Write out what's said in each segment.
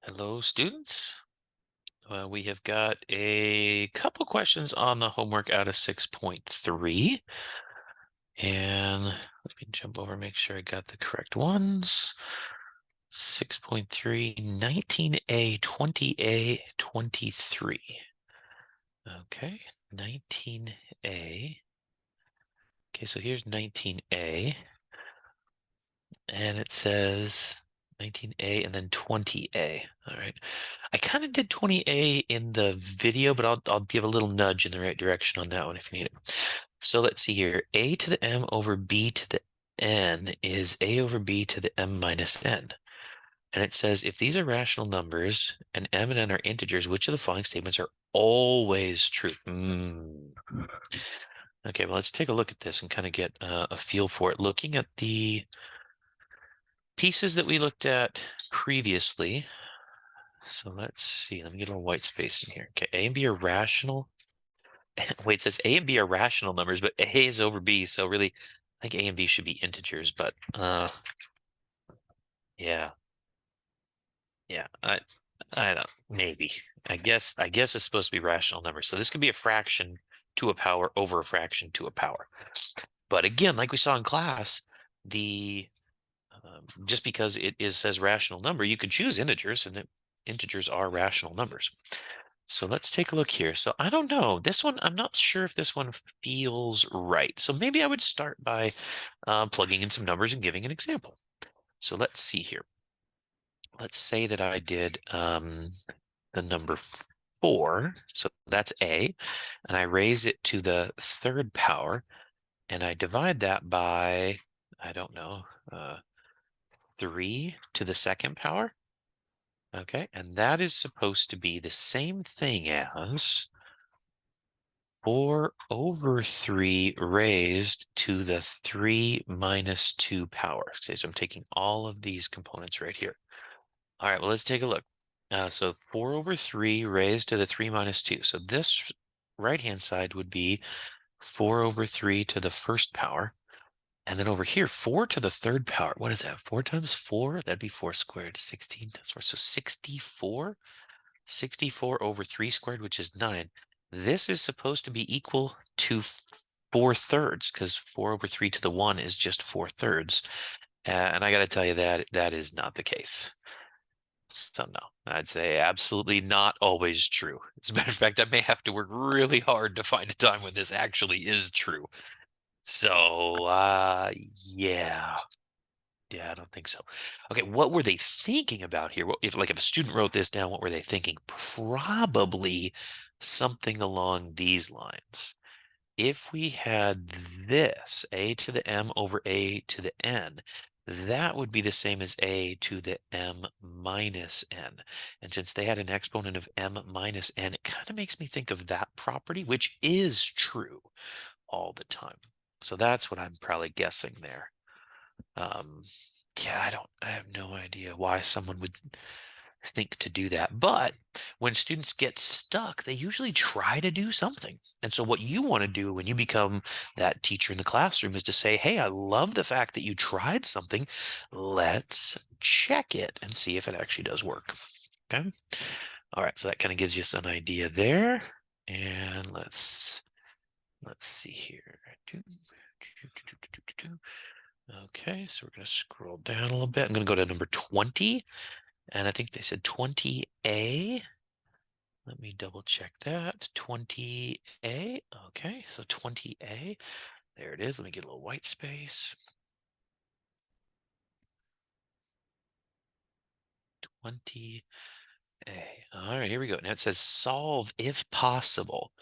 Hello, students. We have got a couple questions on the homework out of 6.3. And let me jump over, make sure I got the correct ones. 6.3, 19A, 20A, 23. Okay, 19A. Okay, so here's 19A. And it says 19A and then 20A. All right. I kind of did 20A in the video, but I'll give a little nudge in the right direction on that one if you need it. So let's see here. A to the M over B to the N is A over B to the M minus N. And it says if these are rational numbers and M and N are integers, which of the following statements are always true? Okay, well, let's take a look at this and kind of get a feel for it. Looking at the pieces that we looked at previously. So let's see. Let me get a little white space in here. Okay, A and B are rational. Wait, it says A and B are rational numbers, but A is over B. So really, I think A and B should be integers, but yeah. Yeah. I don't maybe. I guess it's supposed to be rational numbers. So this could be a fraction to a power over a fraction to a power. But again, like we saw in class, the just because says rational number, you could choose integers, and integers are rational numbers. So let's take a look here. So I don't know. This one, I'm not sure if this one feels right. So maybe I would start by plugging in some numbers and giving an example. So let's see here. Let's say that I did the number 4. So that's A. And I raise it to the third power. And I divide that by, I don't know, 3 to the second power. Okay, and that is supposed to be the same thing as 4 over 3 raised to the 3 minus 2 power. Okay, so I'm taking all of these components right here. All right, well, let's take a look. So 4 over 3 raised to the 3 minus 2. So this right-hand side would be 4 over 3 to the first power. And then over here, 4 to the third power. What is that? 4 times 4? That'd be 4 squared. 16 times 4. So 64? 64 over 3 squared, which is 9. This is supposed to be equal to 4/3 because 4 over 3 to the 1 is just 4/3. And I got to tell you that is not the case. So no, I'd say absolutely not always true. As a matter of fact, I may have to work really hard to find a time when this actually is true. So, yeah. Yeah, I don't think so. Okay, what were they thinking about here? If a student wrote this down, what were they thinking? Probably something along these lines. If we had this, A to the M over A to the N, that would be the same as A to the M minus N. And since they had an exponent of M minus N, it kind of makes me think of that property, which is true all the time. So that's what I'm probably guessing there. Yeah, I have no idea why someone would think to do that. But when students get stuck, they usually try to do something. And so what you want to do when you become that teacher in the classroom is to say, hey, I love the fact that you tried something. Let's check it and see if it actually does work. Okay. All right. So that kind of gives you an idea there. And let's see here. Okay, so we're going to scroll down a little bit. I'm going to go to number 20, and I think they said 20A. Let me double check that. 20A. Okay, so 20A. There it is. Let me get a little white space. 20A. All right, here we go. Now it says solve if possible,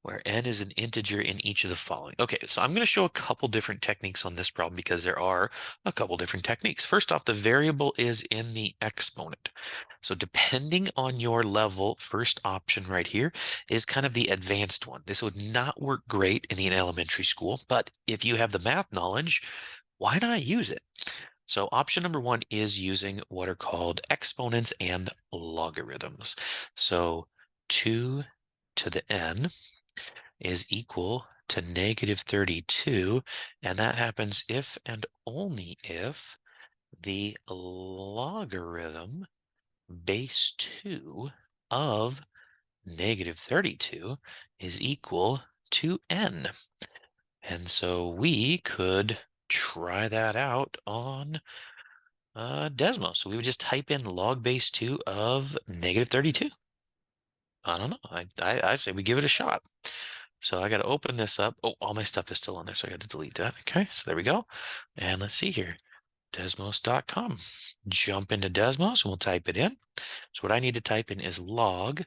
where n is an integer in each of the following. Okay, so I'm going to show a couple different techniques on this problem because there are a couple different techniques. First off, the variable is in the exponent. So depending on your level, first option right here is kind of the advanced one. This would not work great in an elementary school, but if you have the math knowledge, why not use it? So option number 1 is using what are called exponents and logarithms. So 2 to the n is equal to negative 32, and that happens if and only if the logarithm base 2 of negative 32 is equal to n. And so we could try that out on Desmos. So we would just type in log base 2 of negative 32. I don't know. I say we give it a shot. So I got to open this up. Oh, all my stuff is still on there, so I got to delete that. Okay, so there we go. And let's see here, desmos.com. Jump into Desmos and we'll type it in. So what I need to type in is log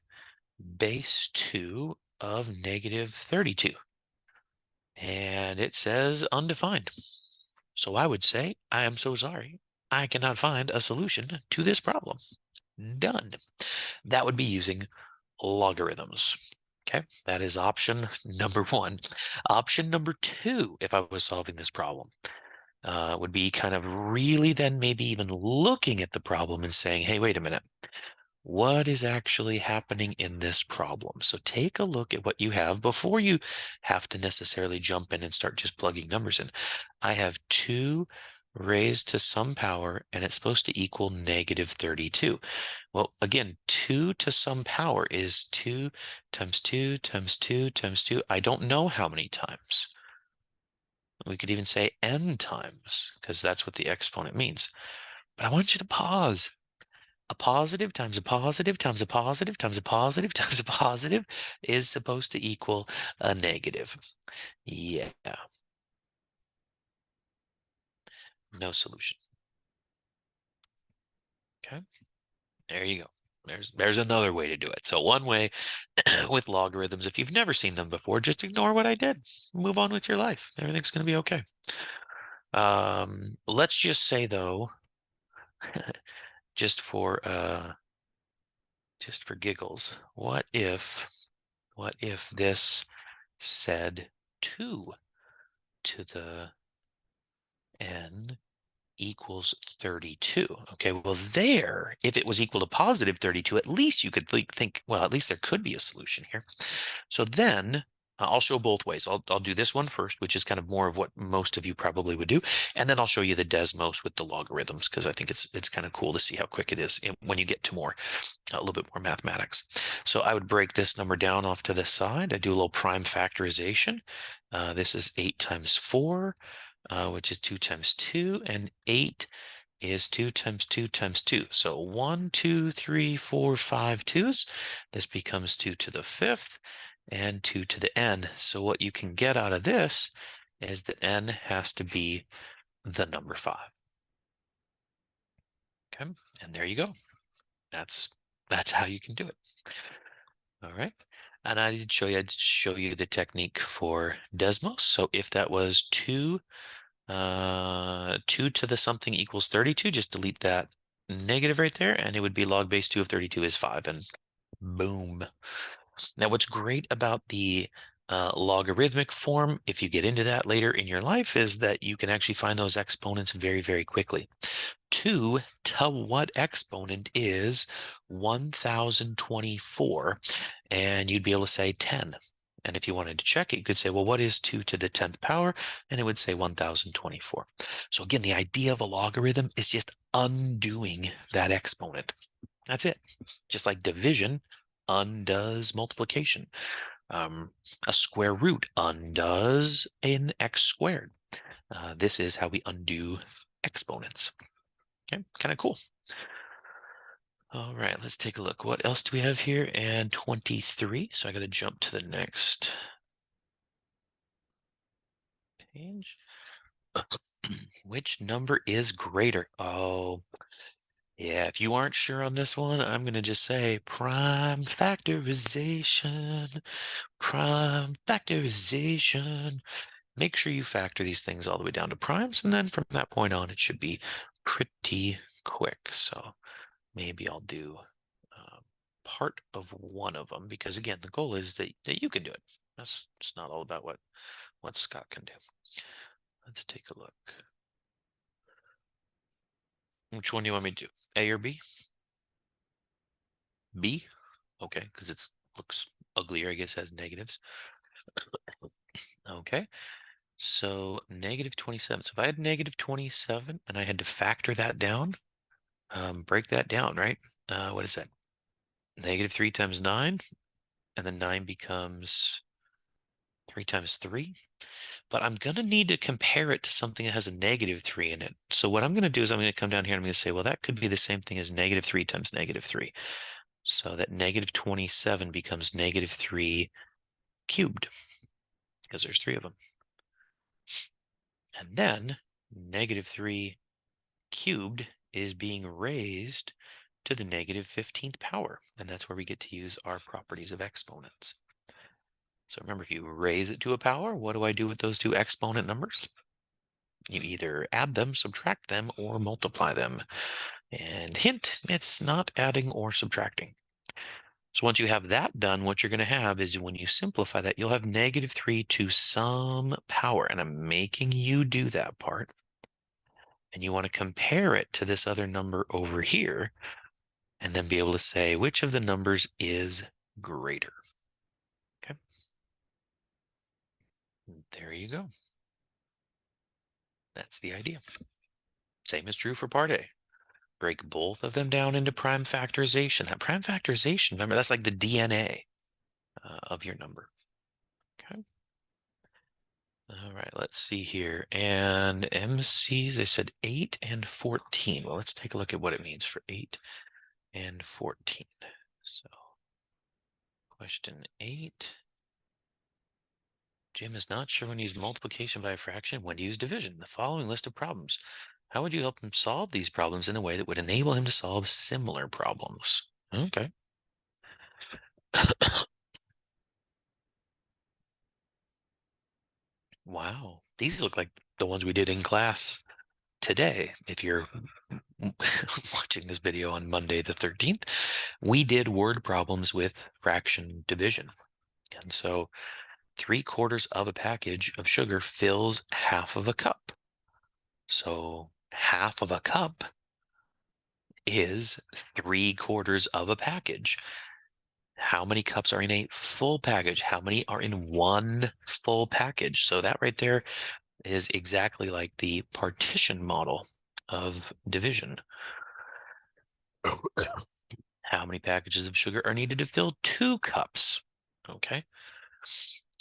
base 2 of negative 32. And it says undefined. So I would say, I am so sorry. I cannot find a solution to this problem. Done. That would be using logarithms. Okay, that is option number 1. Option number 2, if I was solving this problem, would be kind of really then maybe even looking at the problem and saying, hey, wait a minute. What is actually happening in this problem? So take a look at what you have before you have to necessarily jump in and start just plugging numbers in. I have 2 raised to some power, and it's supposed to equal negative 32. Well, again, 2 to some power is 2 times 2 times 2 times 2. I don't know how many times. We could even say n times, because that's what the exponent means. But I want you to pause. A positive times a positive times a positive times a positive times a positive is supposed to equal a negative. Yeah, no solution. Okay, there you go. There's another way to do it. So one way with logarithms, if you've never seen them before, just ignore what I did. Move on with your life. Everything's going to be okay. Let's just say though, just for giggles, what if this said 2 to the n equals 32. Okay, well there, if it was equal to positive 32, at least you could think, well, at least there could be a solution here. So then I'll show both ways. I'll do this one first, which is kind of more of what most of you probably would do. And then I'll show you the Desmos with the logarithms, because I think it's kind of cool to see how quick it is when you get to a little bit more mathematics. So I would break this number down off to the side. I do a little prime factorization. This is 8 times 4, which is 2 times 2, and 8 is 2 times 2 times 2. So 1, 2, 3, 4, 5 2's. This becomes 2 to the 5th and 2 to the n. So what you can get out of this is that n has to be the number 5. Okay, and there you go. That's how you can do it. All right. And I'd show you the technique for Desmos. So if that was 2 to the something equals 32, just delete that negative right there, and it would be log base 2 of 32 is 5, and boom. Now, what's great about the logarithmic form, if you get into that later in your life, is that you can actually find those exponents very, very quickly. 2 to what exponent is 1024, and you'd be able to say 10. And if you wanted to check it, you could say, well, what is 2 to the 10th power? And it would say 1024. So again, the idea of a logarithm is just undoing that exponent. That's it. Just like division undoes multiplication. A square root undoes an x squared. This is how we undo exponents. Okay, kind of cool. All right, let's take a look. What else do we have here? And 23. So I got to jump to the next page. Which number is greater? Oh, yeah. If you aren't sure on this one, I'm going to just say prime factorization. Prime factorization. Make sure you factor these things all the way down to primes, and then from that point on, it should be pretty quick. So maybe I'll do part of one of them, because again, the goal is that you can do it. It's not all about what Scott can do. Let's take a look. Which one do you want me to do? A or B? B? Okay, because it looks uglier, I guess, has negatives. Okay, so negative 27. So if I had negative 27 and I had to factor that down, break that down, right? What is that? -3 times 9, and then 9 becomes 3 times 3. But I'm going to need to compare it to something that has a -3 in it. So what I'm going to do is I'm going to come down here and I'm going to say, well, that could be the same thing as -3 times -3. So that -27 becomes -3 cubed, because there's 3 of them. And then -3 cubed is being raised to the -15th power. And that's where we get to use our properties of exponents. So remember, if you raise it to a power, what do I do with those two exponent numbers? You either add them, subtract them, or multiply them. And hint, it's not adding or subtracting. So once you have that done, what you're going to have is, when you simplify that, you'll have -3 to some power. And I'm making you do that part. And you want to compare it to this other number over here, and then be able to say which of the numbers is greater. Okay. There you go. That's the idea. Same is true for part A. Break both of them down into prime factorization. That prime factorization, remember, that's like the DNA of your number. Okay. All right, let's see here. And MCs, they said 8 and 14. Well, let's take a look at what it means for 8 and 14. So, question 8. Jim is not sure when to use multiplication by a fraction, when to use division. The following list of problems. How would you help him solve these problems in a way that would enable him to solve similar problems? Okay. Wow. These look like the ones we did in class today. If you're watching this video on Monday the 13th, we did word problems with fraction division. And so 3/4 of a package of sugar fills half of a cup. So half of a cup is 3/4 of a package. How many cups are in a full package? How many are in one full package? So that right there is exactly like the partition model of division. How many packages of sugar are needed to fill 2 cups? Okay.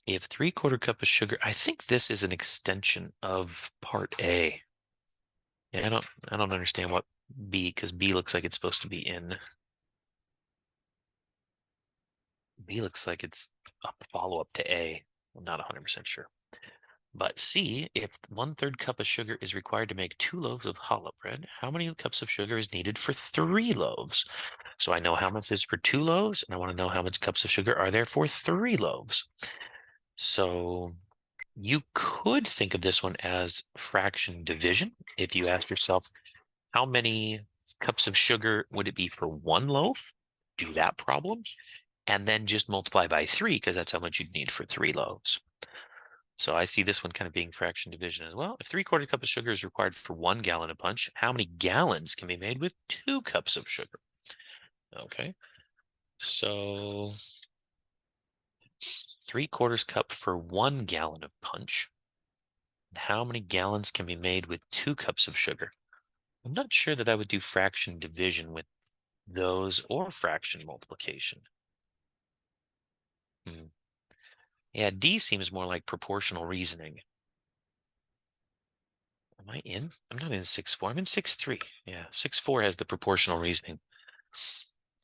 If 3/4 cup of sugar, I think this is an extension of part A. Yeah, I don't understand what B, because B looks like it's supposed to be in. B looks like it's a follow-up to A. I'm not 100% sure. But C, if 1/3 cup of sugar is required to make 2 loaves of challah bread, how many cups of sugar is needed for 3 loaves? So I know how much is for 2 loaves, and I want to know how much cups of sugar are there for 3 loaves. So you could think of this one as fraction division. If you ask yourself, how many cups of sugar would it be for 1 loaf? Do that problem, and then just multiply by 3, because that's how much you'd need for 3 loaves. So I see this one kind of being fraction division as well. If 3/4 cup of sugar is required for 1 gallon of punch, how many gallons can be made with 2 cups of sugar? Okay, so 3/4 cup for 1 gallon of punch. How many gallons can be made with 2 cups of sugar? I'm not sure that I would do fraction division with those, or fraction multiplication. Hmm. Yeah, D seems more like proportional reasoning. Am I in? I'm not in 6-4. I'm in 6-3. Yeah, 6-4 has the proportional reasoning.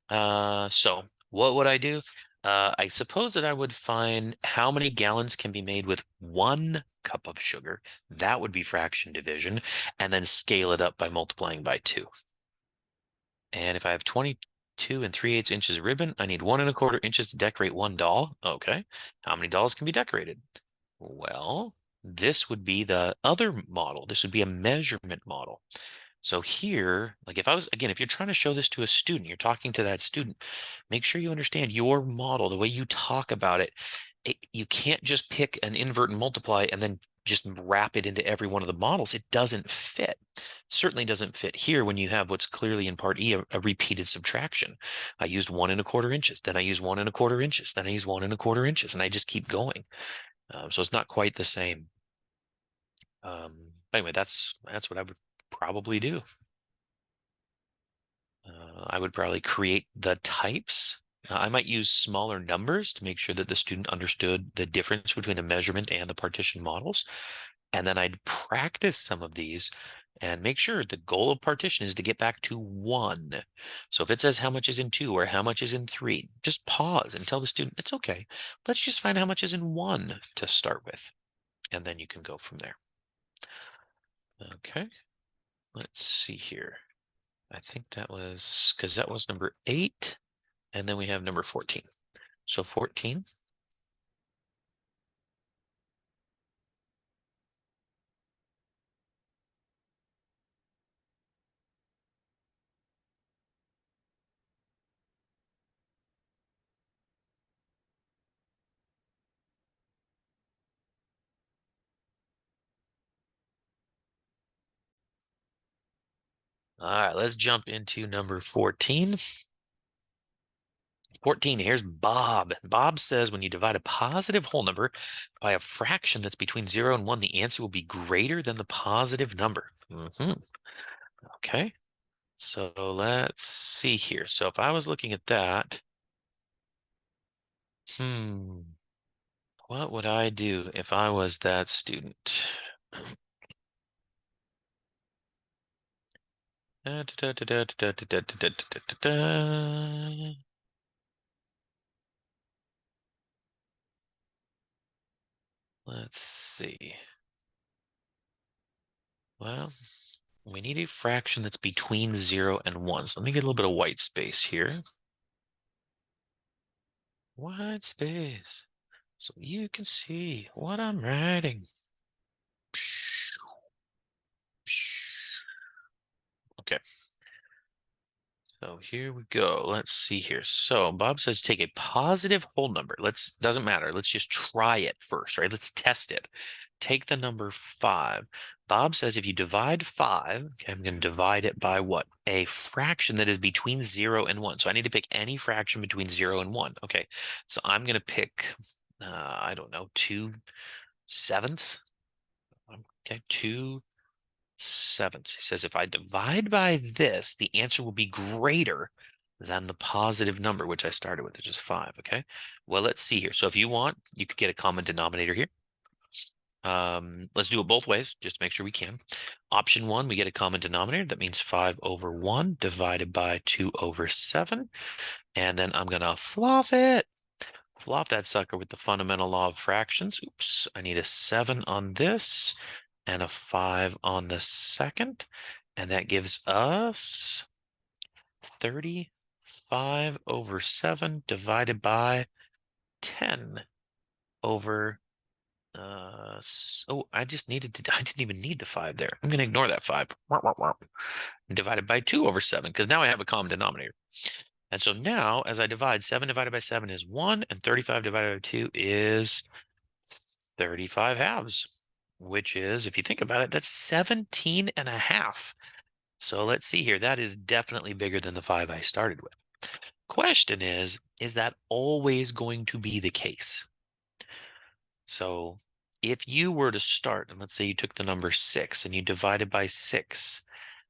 So what would I do? I suppose that I would find how many gallons can be made with 1 cup of sugar. That would be fraction division, and then scale it up by multiplying by 2. And if I have 22 3/8 inches of ribbon, I need 1 1/4 inches to decorate 1 doll. Okay. How many dolls can be decorated? Well, this would be the other model. This would be a measurement model. So here, like, if I was, again, if you're trying to show this to a student, you're talking to that student, make sure you understand your model, the way you talk about it. You can't just pick an invert and multiply and then just wrap it into every one of the models. It doesn't fit. Certainly doesn't fit here when you have what's clearly in part E, a repeated subtraction. I used 1 1/4 inches, then I use 1 1/4 inches, then I use 1 1/4 inches, and I just keep going. So it's not quite the same. Anyway, that's what I would probably do. I would probably create the types. I might use smaller numbers to make sure that the student understood the difference between the measurement and the partition models. And then I'd practice some of these and make sure the goal of partition is to get back to 1. So if it says how much is in 2 or how much is in 3, just pause and tell the student, it's okay. Let's just find how much is in 1 to start with. And then you can go from there. Okay, let's see here. I think that was, because that was number 8. And then we have number 14. So 14. All right, let's jump into number 14. 14, here's Bob. Bob says when you divide a positive whole number by a fraction that's between 0 and 1, the answer will be greater than the positive number. Okay, so let's see here. So if I was looking at that, what would I do if I was that student? Let's see. Well, we need a fraction that's between 0 and 1. So let me get a little bit of white space here. White space. So you can see what I'm writing. Okay. So here we go. Let's see here. So Bob says take a positive whole number. Doesn't matter. Let's just try it first, right? Let's test it. Take the number 5. Bob says if you divide 5, okay, I'm going to divide it by what? A fraction that is between 0 and 1. So I need to pick any fraction between 0 and 1. Okay, so I'm going to pick, I don't know, 2/7. Okay, 2/7. He says if I divide by this, the answer will be greater than the positive number, which I started with, which is 5. Okay, well, let's see here. So if you want, you could get a common denominator here. Let's do it both ways, just to make sure we can. Option 1, we get a common denominator. That means 5/1 divided by 2/7. And then I'm going to flop it. Flop that sucker with the fundamental law of fractions. Oops, I need a 7 on this and a 5 on the second. And that gives us 35/7 divided by 10 over I just needed to, I didn't even need the 5 there. I'm going to ignore that 5. Divided by 2/7, because now I have a common denominator. And so now, as I divide, 7 divided by 7 is 1, and 35 divided by 2 is 35/2, which is, if you think about it, that's 17.5. So let's see here. That is definitely bigger than the 5 I started with. Question is that always going to be the case? So if you were to start, and let's say you took the number 6 and you divided by 6,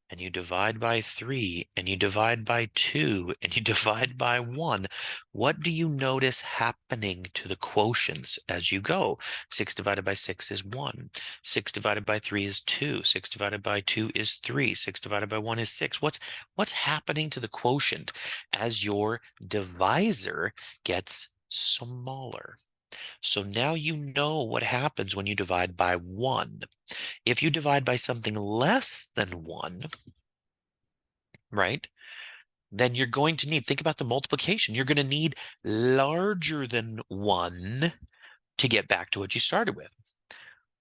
and you divide by 3, and you divide by 2, and you divide by 1, what do you notice happening to the quotients as you go? 6 divided by 6 is 1. 6 divided by 3 is 2. 6 divided by 2 is 3. 6 divided by 1 is 6. What's happening to the quotient as your divisor gets smaller? So now you know what happens when you divide by 1. If you divide by something less than 1, right, then you're going to need, think about the multiplication. You're going to need larger than 1 to get back to what you started with.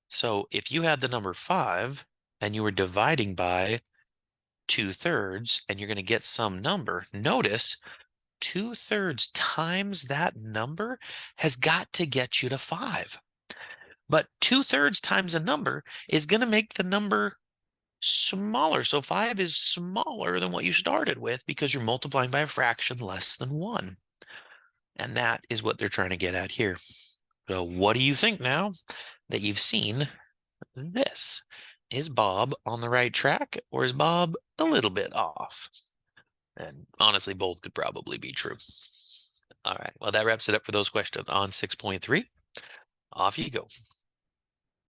So if you had the number 5 and you were dividing by 2/3 and you're going to get some number, notice 2/3 times that number has got to get you to 5. But 2/3 times a number is going to make the number smaller. So 5 is smaller than what you started with because you're multiplying by a fraction less than 1. And that is what they're trying to get at here. So what do you think now that you've seen this? Is Bob on the right track, or is Bob a little bit off? And honestly, both could probably be true. All right. Well, that wraps it up for those questions on 6.3. Off you go.